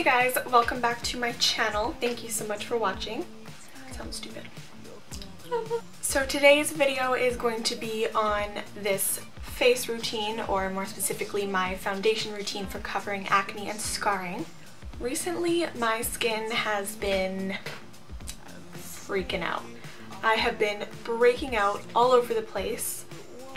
guys, welcome back to my channel. Thank you so much for watching. That sounds stupid. So today's video is going to be on this face routine, or more specifically my foundation routine for covering acne and scarring. Recently my skin has been freaking out. I have been breaking out all over the place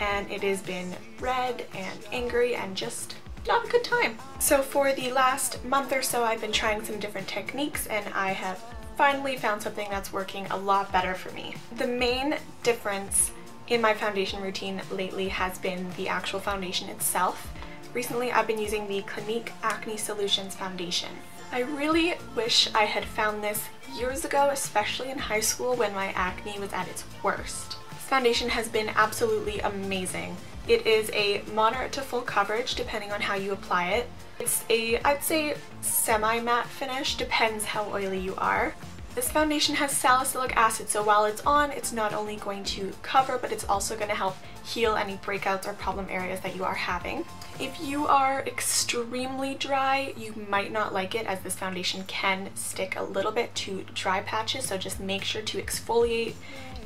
and it has been red and angry and just not a good time. So for the last month or so I've been trying some different techniques and I have finally found something that's working a lot better for me. The main difference in my foundation routine lately has been the actual foundation itself. Recently I've been using the Clinique Acne Solutions foundation. I really wish I had found this years ago, especially in high school when my acne was at its worst. This foundation has been absolutely amazing. It is a moderate to full coverage depending on how you apply it. It's a, I'd say, semi-matte finish, depends how oily you are. This foundation has salicylic acid, so while it's on, it's not only going to cover, but it's also going to help heal any breakouts or problem areas that you are having. If you are extremely dry, you might not like it, as this foundation can stick a little bit to dry patches, so just make sure to exfoliate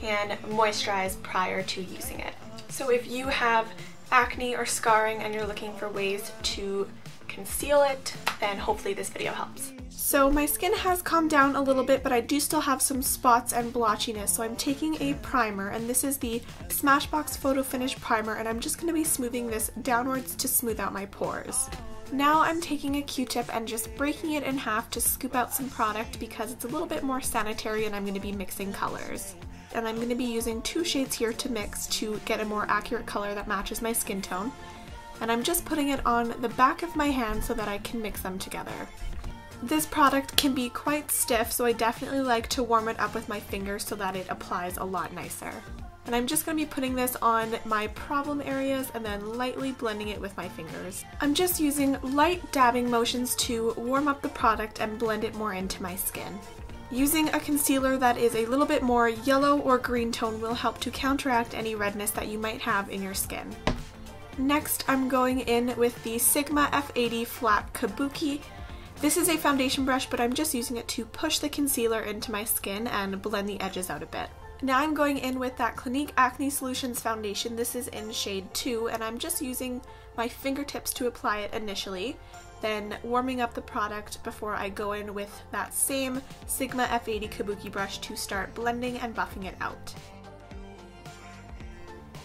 and moisturize prior to using it. So if you have acne or scarring and you're looking for ways to conceal it, then hopefully this video helps. So my skin has calmed down a little bit, but I do still have some spots and blotchiness, so I'm taking a primer, and this is the Smashbox Photofinish primer, and I'm just going to be smoothing this downwards to smooth out my pores. Now I'm taking a Q-tip and just breaking it in half to scoop out some product because it's a little bit more sanitary and I'm going to be mixing colors. And I'm going to be using two shades here to mix to get a more accurate color that matches my skin tone. And I'm just putting it on the back of my hand so that I can mix them together. This product can be quite stiff, so I definitely like to warm it up with my fingers so that it applies a lot nicer. And I'm just going to be putting this on my problem areas and then lightly blending it with my fingers. I'm just using light dabbing motions to warm up the product and blend it more into my skin. Using a concealer that is a little bit more yellow or green tone will help to counteract any redness that you might have in your skin. Next, I'm going in with the Sigma F80 Flat Kabuki. This is a foundation brush, but I'm just using it to push the concealer into my skin and blend the edges out a bit. Now I'm going in with that Clinique Acne Solutions foundation. This is in shade 2, and I'm just using my fingertips to apply it initially, then warming up the product before I go in with that same Sigma F80 Kabuki brush to start blending and buffing it out.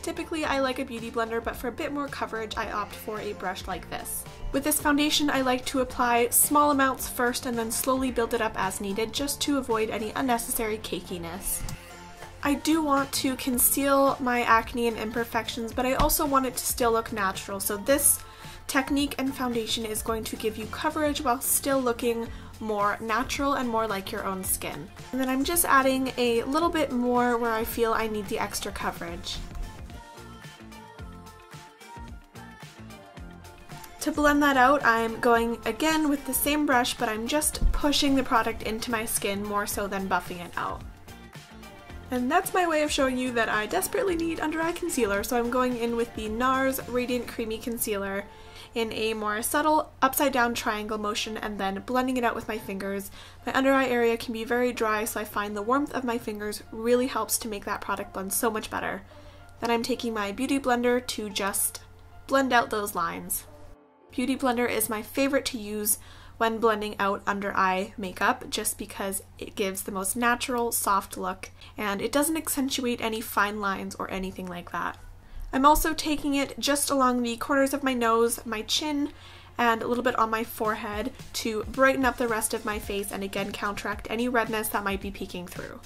Typically I like a beauty blender, but for a bit more coverage I opt for a brush like this. With this foundation I like to apply small amounts first and then slowly build it up as needed, just to avoid any unnecessary cakiness. I do want to conceal my acne and imperfections, but I also want it to still look natural, so this technique and foundation is going to give you coverage while still looking more natural and more like your own skin. And then I'm just adding a little bit more where I feel I need the extra coverage. To blend that out, I'm going again with the same brush, but I'm just pushing the product into my skin more so than buffing it out. And that's my way of showing you that I desperately need under eye concealer, so I'm going in with the Nars Radiant Creamy Concealer in a more subtle upside down triangle motion and then blending it out with my fingers. My under eye area can be very dry, so I find the warmth of my fingers really helps to make that product blend so much better. Then I'm taking my Beauty Blender to just blend out those lines. Beauty Blender is my favorite to use when blending out under eye makeup, just because it gives the most natural, soft look and it doesn't accentuate any fine lines or anything like that. I'm also taking it just along the corners of my nose, my chin, and a little bit on my forehead to brighten up the rest of my face and again counteract any redness that might be peeking through.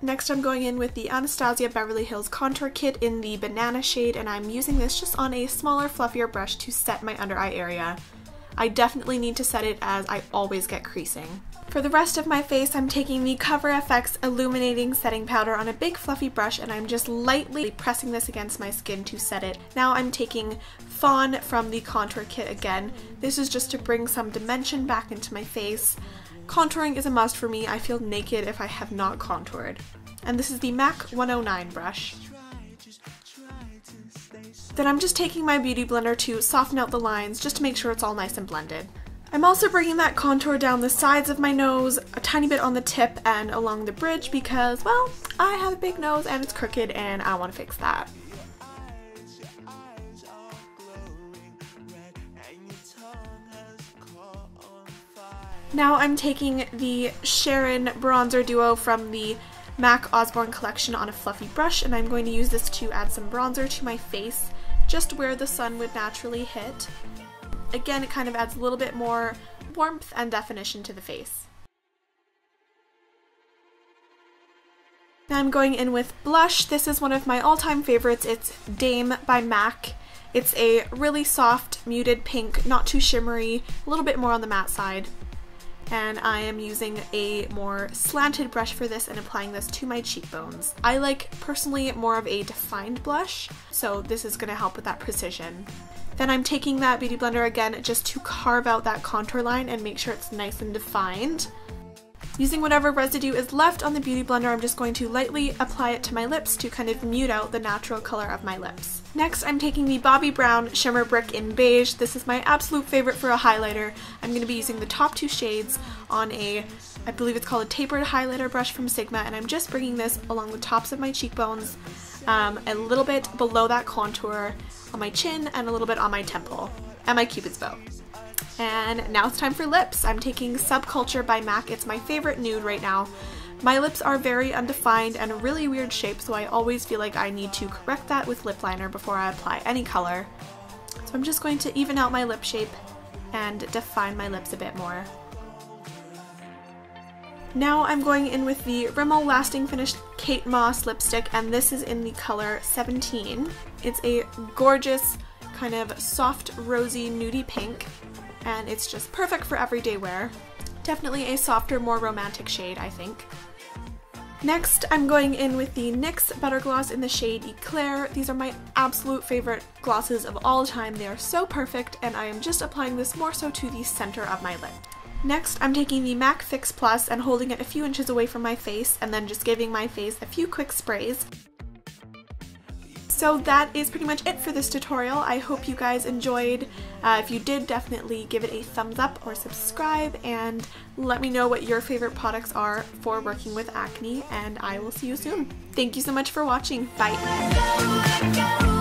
Next I'm going in with the Anastasia Beverly Hills Contour Kit in the Banana shade, and I'm using this just on a smaller, fluffier brush to set my under eye area. I definitely need to set it as I always get creasing. For the rest of my face, I'm taking the Cover FX Illuminating Setting Powder on a big fluffy brush, and I'm just lightly pressing this against my skin to set it. Now I'm taking Fawn from the Contour Kit again. This is just to bring some dimension back into my face. Contouring is a must for me. I feel naked if I have not contoured. And this is the MAC 109 brush. Then I'm just taking my Beauty Blender to soften out the lines just to make sure it's all nice and blended. I'm also bringing that contour down the sides of my nose, a tiny bit on the tip and along the bridge because, well, I have a big nose and it's crooked and I want to fix that. Now I'm taking the Sharon bronzer duo from the MAC Osbourne collection on a fluffy brush, and I'm going to use this to add some bronzer to my face, just where the sun would naturally hit. Again, it kind of adds a little bit more warmth and definition to the face. Now I'm going in with blush. This is one of my all-time favorites. It's Dame by MAC. It's a really soft, muted pink, not too shimmery, a little bit more on the matte side. And I am using a more slanted brush for this and applying this to my cheekbones. I like, personally, more of a defined blush, so this is going to help with that precision. Then I'm taking that Beauty Blender again just to carve out that contour line and make sure it's nice and defined. Using whatever residue is left on the Beauty Blender, I'm just going to lightly apply it to my lips to kind of mute out the natural color of my lips. Next, I'm taking the Bobbi Brown Shimmer Brick in Beige. This is my absolute favorite for a highlighter. I'm going to be using the top two shades on a, I believe it's called a tapered highlighter brush from Sigma, and I'm just bringing this along the tops of my cheekbones, a little bit below that contour, on my chin, and a little bit on my temple, and my cupid's bow. And now it's time for lips. I'm taking Subculture by MAC. It's my favorite nude right now. My lips are very undefined and a really weird shape, so I always feel like I need to correct that with lip liner before I apply any color. So I'm just going to even out my lip shape and define my lips a bit more. Now I'm going in with the Rimmel Lasting Finish Kate Moss lipstick, and this is in the color 17. It's a gorgeous, kind of soft, rosy, nudie pink, and it's just perfect for everyday wear. Definitely a softer, more romantic shade, I think. Next, I'm going in with the NYX Butter Gloss in the shade Eclair. These are my absolute favorite glosses of all time. They are so perfect, and I am just applying this more so to the center of my lip. Next, I'm taking the MAC Fix Plus and holding it a few inches away from my face, and then just giving my face a few quick sprays. So that is pretty much it for this tutorial. I hope you guys enjoyed. If you did, definitely give it a thumbs up or subscribe, and let me know what your favorite products are for working with acne, and I will see you soon. Thank you so much for watching. Bye!